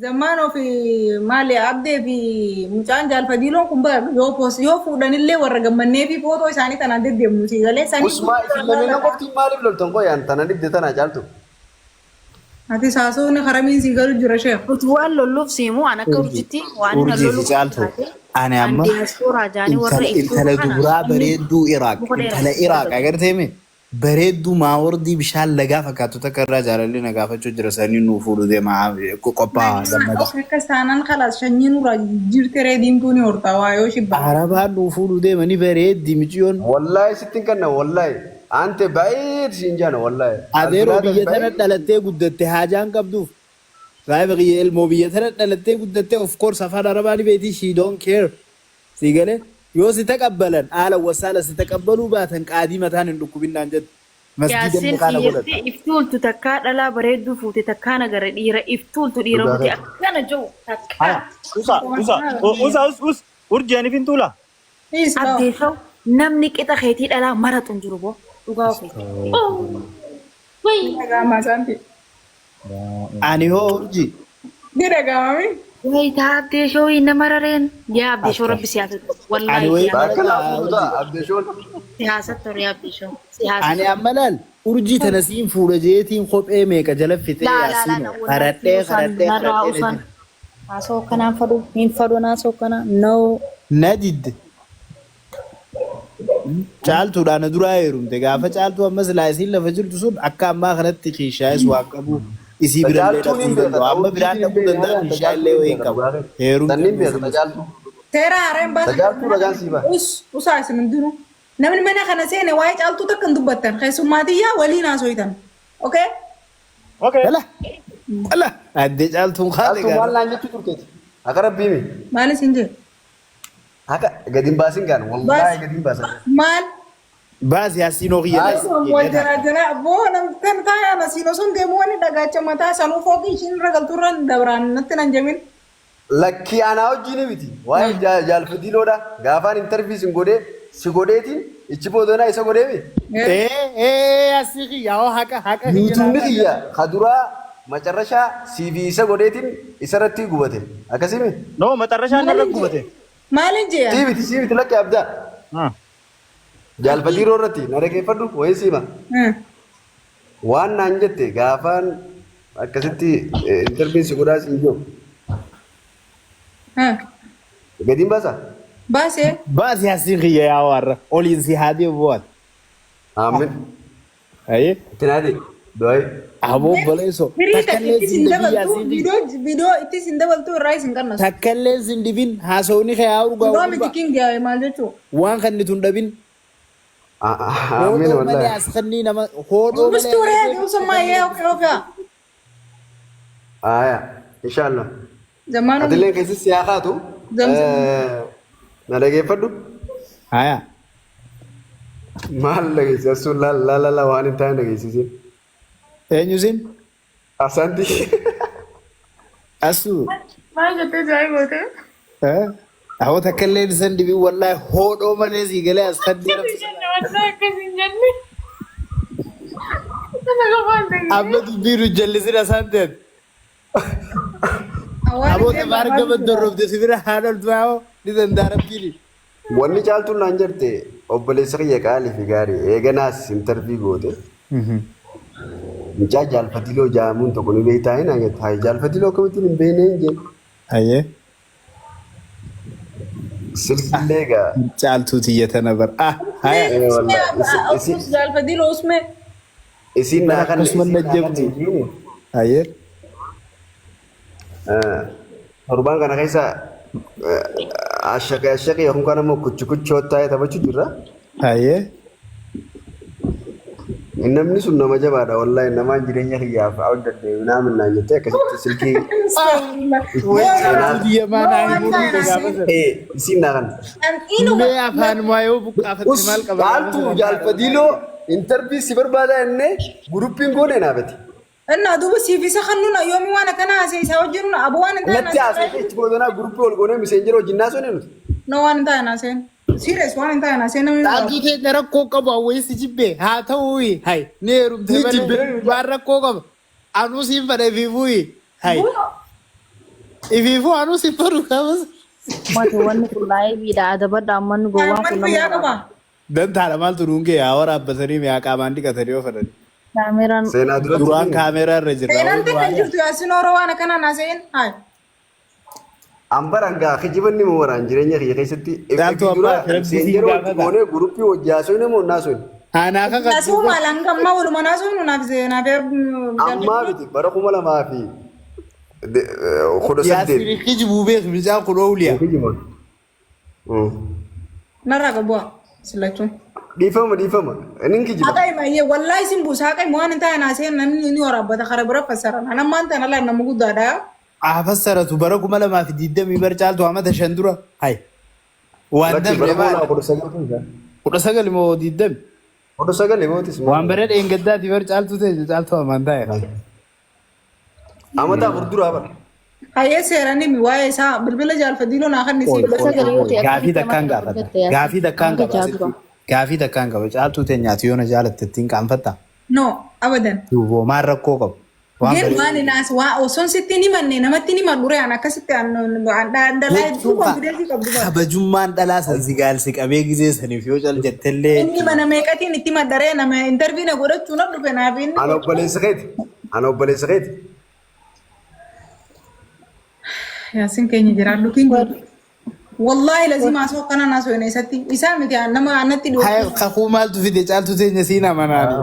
زمانه في مالي عبدي في مكان جال فديلون كمبر يو فودان اللي ورا جمني في فوتو ثاني تنادي دي موسيقى ليه ثاني Usma fillamina qofti maaliif loltan qoyaan tana dibde tana caaltu. هاتي ساسو خرامين سيجارو جرا شيخ Utuwaan lolluuf siimu ana akka urjitti waan hin urjii fi lolluuf caaltu ani kan amma diiyaaspooraa jaanii warra iftuu intala kana duburaa bareedduu Iraaq muka intala dheeraa Iraaq agartee mee bareedduu maawordii bishaan lagaa fakkaatu takka irraa jaalalli na gaafachuu jira sanii nuu fuudhu deemaa qophaa gammada. akka saanan khalas shanyiin ura jirte reediin tuuni horta waayoo shibba Arabaan nuu fuudhu deemanii bareeddii miciyoon Wallahi sittin kanna wallahi. Ante baay'ee siin jaana wallahi. adeeroo biyya tana dhalattee guddatte haajaan qabduuf. Gaafa biyya ilmoo biyya tana dhalattee guddatte of course afaan arabaa ni beekti she don't care. Sigalee yoo si taqabbalan haala wasaala si taqabbaluu baatan qaadii mataan hin dhukkubinaan jettu. Masgiida Yaasin mukaana godhatu. dhiirti iftuultu takkaa dhalaa bareedduu fuute takkaa nagara dhiira iftuultu dhiira fuute akkana jiru takkaa Usa urjani fintula. addeeffau namni qixa keetii dhalaa maratu hin jiru boo dhugaa ofii. dhagaamaa saanti Ani hoo urjii. ni dhagaamami Wai taatee shooyi nama rareen yaa abdeeshoo rabbi siyaasa Ani wallaahi wayii Baakala fuuta abdeeshoon. siyaasa ture abdeeshoo siyaasa. Ani amma laal urjii tana siin fuudha jeetiin kophee meeqa jala fitee yaasiin haradhee Naasoo kanaan fadhu hin fadhu naasoo kana no. na didde. Caaltuudhaan na duraa heerumte gaafa caaltuu ammas laayisiin lafa jirtu sun akka ammaa kanatti kiishaayis waan qabu isii birallee dhaquu danda'u amma biraan dhaquu danda'an kiishaallee wayii qabu Sanniin beekta heerumte. caaltu. seera hareen baasa Tajaaltuu ragaan sii ba'a. usaa isin hundinuu namni mana kana seene waa'ee caaltuu takka hin dubbattan keessummaatiyyaa waliin haasoitan okay Okay. Ala addee caaltuun haala Caaltuu maal gaara. naan jechuu turteeti. Akka rabbiimi. maalis hin jiru Akka gadi hin baasin gaana wallahi gadi hin baasan. maal Baas yaasiin hooqiyyaa wal jara boo namtan taa'an asiin osoo hin deemu wani dhagaacha mataa sanuu fooqii ishiin ragalturran dabraan natti nan jamin Lakkii anaa wajjin miti. Waa'ee jaalfadiiloodha. Gaafaan intarviisin godhee si godheetiin ichi boodonaa isa godhee mi? asii kiyyaa haqa haqa Yuutuubni kiyya kaduraa macarrashaa CV isa godheetiin isarratti gubate. Akkasimi? No, matarrashaan irra gubate. maalin jeya Siibiti lakkee abdaa. Jaalfadiiroo irratti na dhaggeeffadhu wayii siima. Waan naan jette gaafaan akkasitti intarviisi godhaa siin jiru. Gadi hin baasaa? baasee baas yaasiin kiyyaa yaa warra oliin si haa deemu bu'an. Aamin. Aye. Itti naati. Dooyi. Aboo baleessoo takkallee sin dibin yaasiin viidiyoo itti sin dabaltu irraa isin qannasu takkallee sin dibin haasawni kee haa viidiyoo urgaa miti kingiyaa maal jechuu waan kan ni tun dhabin Aamin hodhoo malee wallahi. as kannii nama hodhoo Musturee malee usummaa yee okaa okaa Aya. Inshallah. zamaanu Atillee keessi siyaa kaatu. Na dhaggeeffadhu. haya Maal dhageessisa sun la waan hin taane dhageessisin. eenyu sin Asanti. asu maal jettee jaa'iboote ahoo takkallee san dibin wallaahi hodhoo malee sii galee as kannii amma dubbiinu jallisin asaan ta'e aboota marga baddorrobde si bira haa dhaltu haa ni danda'a rabbiini. Wanni caaltuun naan jette obboleessa kiyya qaalii fi gaarii eeganaas intarvii goote. Mucaa jaalfatiloo jaamuun tokko ni beektaa hin hajjata. Hayi jaalfatiloo akkamittiin hin beekne hin jenne. Ayyee. Silkillee egaa. Caaltuu xiyya tana bar. Haya. jaalfadiloo usmee Isin naa kan Akkasumas najjabdi. Ayyee. Torbaan kana keessa ashaqee yookaan kan immoo kuchuu taa'ee taphachuu jirra. Ayyee. Namni sun nama jabaadha wallahi namaan jireenya kiyyaaf haa danda'e naam naan jettee akkasitti silkii Xiyya maanaa hin buutu gaafasa. isin naa kan. Mee afaan maayoo buqqaafatti maal qaba? Caaltuu jaalfadiloo intarvii si barbaada innee guruppiin goone naafati. እና ዱብ ሲቪሳ ከኑና ዮሚ ዋና ከና አሴሳ ወጅሩና አቡ ዋና እንታ Natti haasofte ichi boodonaa guruppii ol goonee miseenjera wajjin naasone nuti. no ዋና እንታ ናሴን ሲሪየስ ዋና እንታ ናሴን ነው Dhaabbii keenya rakkoo qabu hawweessi jibbee haa ta'uu hay ni heerumte Ni malee jibbee. waan rakkoo qaba anuu siin fadhee fi bu'ii hay Ifiifuu anuu si faru qabas. Mati wanni kun laayibiidha adabadha ammanni gowwaan kun Manni fayyaa qaba. Dantaadha maaltu nuungee yaa waraabbatanii mi'aa qaamaan dhiqatanii oofatan. kaameraan Seenaa dura Duraan kaameeraa irra jirra. Seenaan takka hin jirtu yaasin oroo waan akkanaa naaseen. Hayi. Ambaran gaa kijibanni moo waraan jireenya kiyya keessatti Gaaltu abbaa firamsii yeroo gaafata. goonee guruppii hojjaasoon moo naasoon Aanaa kan Naasuu maalaan gammaa waluma naasuun naaf ammaa miti bara 2000 fi 18 Yaasiin kijibuu beeku bishaan kun ooliya. kijiban. narraa qabu'a silachuun. Dhiifama inni kijiba. Haqai mayyee wallaahi sin buusa haqai waan hin taane naaseen namni ni waraabbata kara bira fassaran. Anam waan ta'an alaa nama guddaadha. Fassaratu bara 2020 bar caaltu amata 5 dura. Hai. Waan dabre maal? 19 moo 20? 19 mootis. Waan bare dheengaddaati bar caaltu ta'e caaltu amantaa yaa. Amata furdura bara. Hayyee seeranii mi waa'ee isaa bilbila jaalfadiiloo naa kan nisi. Gaafii takkaan gaafata. Gaafii takkaan qaba. Gaafii takkaan qaba. Caaltu ta'e nyaati yoo na jaalatte ittiin qaanfatta. No abadan. Duuboo maal rakkoo qabu? Gin waan inaas waa osoon sitti ni manne namatti ni madhure an akkasitti dhalaa hedduu konfideensii qabdu bara. Kabajummaan dhalaa san si gaalsi qabee gizee saniif yoo cal jettellee. Inni mana meeqatiin itti maddaree nama intarviina godhachuu na dhufe naaf inni. Ana obboleessa keeti. Yaasin keenya jiraan lukiin jiru. Wallaahi lazimaa soo kana naasoo hin eessatti. Isaa miti nama annatti dhiyo. Hai kakuu maaltu fide caaltu teenya siin amanaani.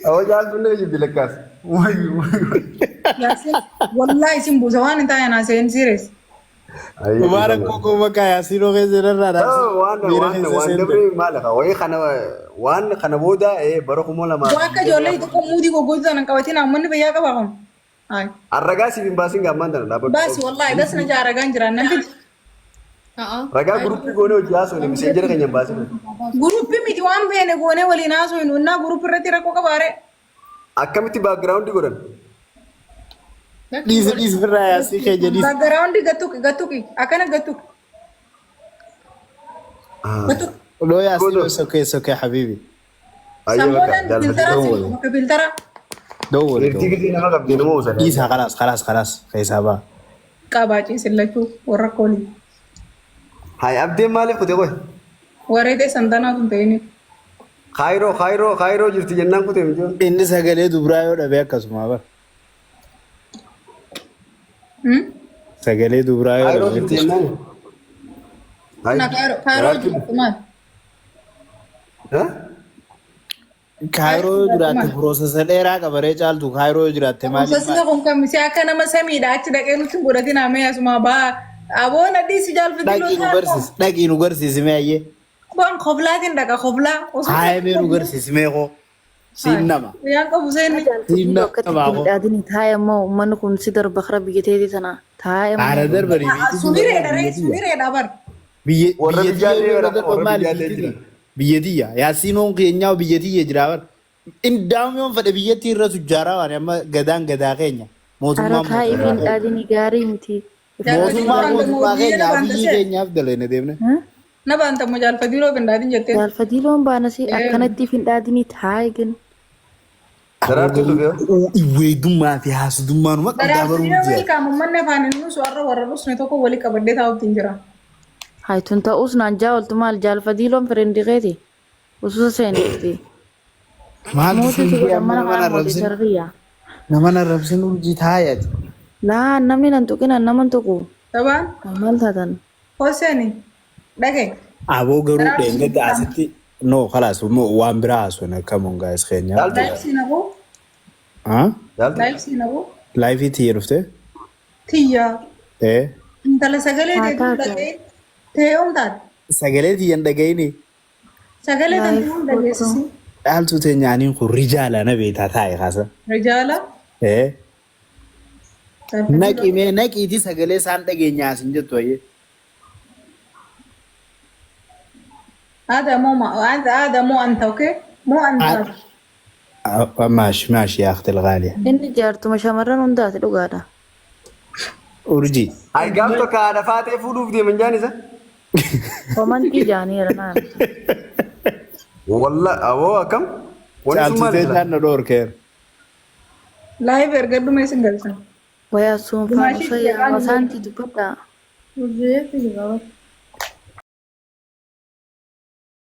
Awwa jaaltu illee jibbi lakkaas. Yaasin wallaahi isin buusa waan hin taane naaseen sirees. Mubarak koko maka Yaasiin ogee jirarraa Waan dabree maalaqa wayii waan kana booda bara 2000. Waa akka ijoollee tokko muudii goggootu nan qabatiin ammanni fayyaa qabaa kun. Arragaa siif hin baasin gaammaan tana dhaabbatu. Baasi wallaahi das na jaa ragaan jiraan nan fiti. Ragaa guruppii goonee hojii haasoo miseenjera keenya hin baasin. Guruppii miti waan feene goonee waliin haasoo hin unnaa guruppii irratti rakkoo qabaare. Akkamitti baagiraawundi godhan? dhiisi firraa Yaasii keenya dhiisi. Baagiraawundi gattuqi akkana gattuqi. Gattuqi. Loo Yaasiin sokkee habiibi. Sammoodhaan filtara. Dawwal. Ertii gisee nama qabdee nama uusana. Dhiisa khalaas keessaa ba'a. Qabaacii sillachuu warra koolii. Hayi abdeen maaliif kute qoy? Wareetee santanaa kun ta'ini. Kaayiroo jirti jennaan kute mijoon. Inni sagalee dubraa yoo dhabe akkasuma bara. Sagalee dubraa yoo Kaayiroo dhabe. jirti jennaan. Kaayiroo jirtu maal? Kaayiroo jiraatte piroosesa dheeraa qabaree caaltu kaayiroo jiraatte maali? Sasina kun kamisi akka nama samiidha achi dhaqee nutti godhatin amee asuma baa aboon adii si jaalfati Dhaqii nu garsiisi mee ayyee. Boon koblaatiin dhaqa koblaa. Haayamee nu garsiisi mee koo. Siin nama. Yaan qabu seenni. Siin nama koo. dhaadini taa'e immoo uummanni kun si darba kara biyya teetii tana taa'e immoo Haala darbanii Subireedha bar. Biyyatiyya Yaasiinoon keenyaa biyyatiyya jira bara. Indaamuyoon fedhe biyyattii irra tujjaaraa waan amma gadaan gadaa keenya. Ara taa'e fi dhaadini gaarii miti. Mootummaa keenyaa biyyi keenyaaf dalene deemne. Na baantamu jaalfadiiroo bindaatiin jettee. Jaalfadiiloon baanasi akkanatti fi dhaadini taa'e gani. Daraartuu dhufee. Weeddummaa fi haasudummaan maqaa dabaruu Daraartuu ilkaan uummanni afaan inni nuus warra warra dhusne tokko walii qabadee taa'uutiin jira. Haitun ta'us naan jaawaltu maal jaalfadiiloon firendiqeeti. Ususa seeneeti. Maaltu Mootii fi godhan amma mana nama kaan mootii narrabsin sarriyaa. nama narrabsin urjii taayati. Laa namni nan tuqina naman tuqu. Tabaan Maal taatan? Hosseeni dhagee. Aboo garuu dheengadda asitti no khalaas waan biraa haasofna kamuun gaa'is keenyaa. Laayifsii naquu. Laayifsii naquu. Laayifii tiyya dhufte? Tiyyaa. Ee. Intala sagalee deebiin dhagee. Tee'uun taate. Sagalee tiyyan dhagayini. Sagalee dandeemuun dhageessisi. Dhaaltuu teenyaaniin kun rijaala na beetaa taa'e kaasa. Rijaala. Ee. Naqiitii sagalee isaan dhageenyaa asin jettu ayyee. هذا مو أنت أوكي مو أنت ماشي يا أختي الغالية. Inni jaartuma shamarran hundaati dhugaadha. Urjii. Hayi gaaf tokko haadha faatee fuudhuuf deeman jaanisa. Komantii jaaniira naan. Walla aboo akkam? Caaltuu teenyaan na dhoorkeera. لايف ergadhu mee sin galchan Waya sun faru sai ya wasanti dubbata. Hojjeetti jira.